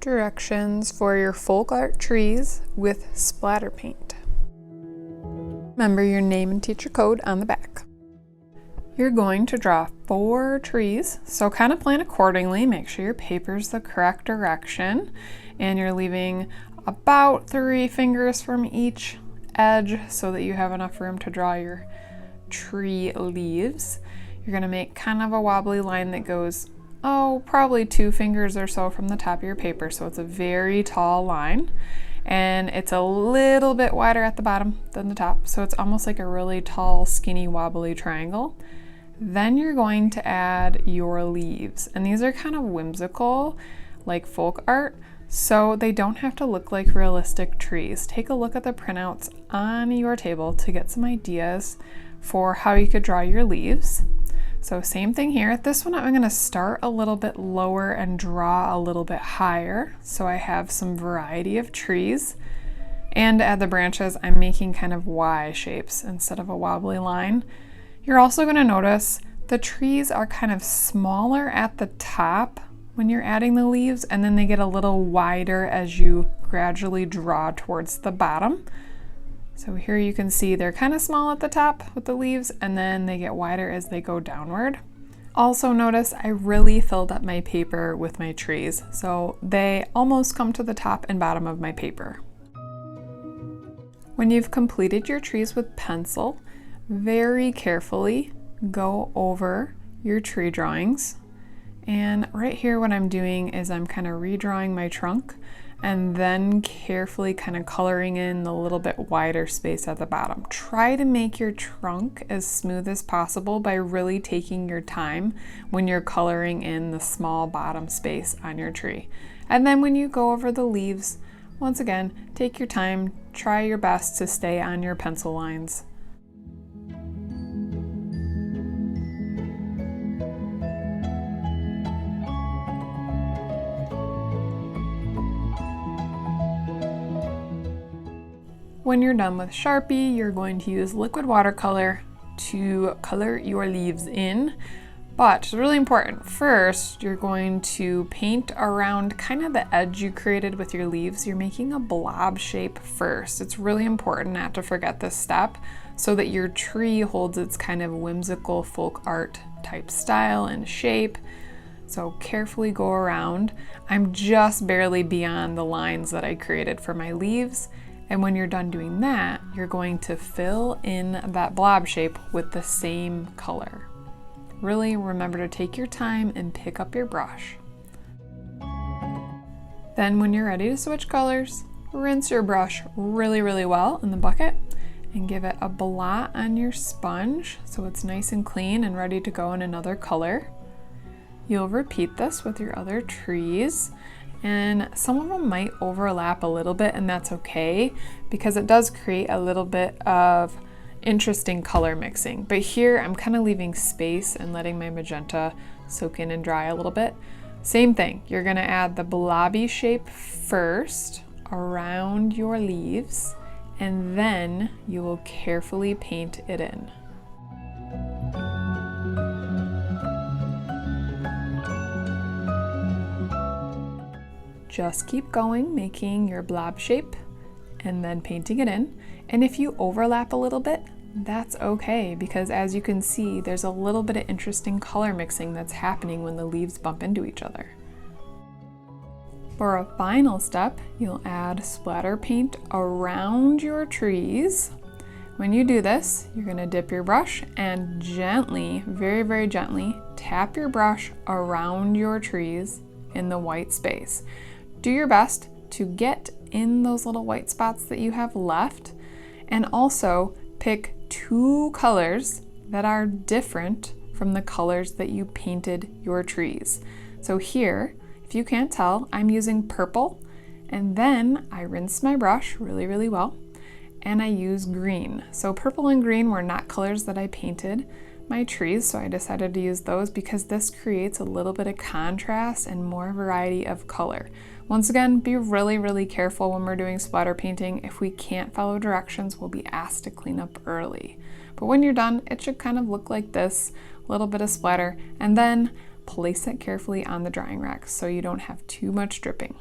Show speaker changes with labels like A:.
A: Directions for your folk art trees with splatter paint. Remember your name and teacher code on the back. You're going to draw 4 trees, so kind of plan accordingly. Make sure your paper's the correct direction and you're leaving about 3 fingers from each edge so that you have enough room to draw your tree leaves. You're going to make kind of a wobbly line that goes probably 2 fingers or so from the top of your paper, so it's a very tall line and it's a little bit wider at the bottom than the top, so it's almost like a really tall, skinny, wobbly triangle. Then you're going to add your leaves, and these are kind of whimsical, like folk art, so they don't have to look like realistic trees. Take a look at the printouts on your table to get some ideas for how you could draw your leaves. So same thing here. This one I'm going to start a little bit lower and draw a little bit higher, so I have some variety of trees. And at the branches, I'm making kind of Y shapes instead of a wobbly line. You're also going to notice the trees are kind of smaller at the top when you're adding the leaves, and then they get a little wider as you gradually draw towards the bottom. So here you can see they're kind of small at the top with the leaves, and then they get wider as they go downward. Also notice I really filled up my paper with my trees, so they almost come to the top and bottom of my paper. When you've completed your trees with pencil, very carefully go over your tree drawings. And right here what I'm doing is I'm kind of redrawing my trunk and then carefully kind of coloring in the little bit wider space at the bottom. Try to make your trunk as smooth as possible by really taking your time when you're coloring in the small bottom space on your tree. And then when you go over the leaves, once again, take your time, try your best to stay on your pencil lines. When you're done with Sharpie, you're going to use liquid watercolor to color your leaves in. But it's really important. First, you're going to paint around kind of the edge you created with your leaves. You're making a blob shape first. It's really important not to forget this step so that your tree holds its kind of whimsical folk art type style and shape. So carefully go around. I'm just barely beyond the lines that I created for my leaves. And when you're done doing that, you're going to fill in that blob shape with the same color. Really remember to take your time and pick up your brush. Then when you're ready to switch colors, rinse your brush really, really well in the bucket and give it a blot on your sponge so it's nice and clean and ready to go in another color. You'll repeat this with your other trees. And some of them might overlap a little bit, and that's okay because it does create a little bit of interesting color mixing. But here I'm kind of leaving space and letting my magenta soak in and dry a little bit. Same thing, you're going to add the blobby shape first around your leaves, and then you will carefully paint it in. Just keep going, making your blob shape and then painting it in. And if you overlap a little bit, that's okay, because as you can see, there's a little bit of interesting color mixing that's happening when the leaves bump into each other. For a final step, you'll add splatter paint around your trees. When you do this, you're going to dip your brush and gently, very, very gently, tap your brush around your trees in the white space. Do your best to get in those little white spots that you have left, and also pick 2 colors that are different from the colors that you painted your trees. So here, if you can't tell, I'm using purple, and then I rinse my brush really, really well, and I use green. So purple and green were not colors that I painted my trees, so I decided to use those because this creates a little bit of contrast and more variety of color. Once again, be really, really careful when we're doing splatter painting. If we can't follow directions, we'll be asked to clean up early. But when you're done, it should kind of look like this, a little bit of splatter, and then place it carefully on the drying rack so you don't have too much dripping.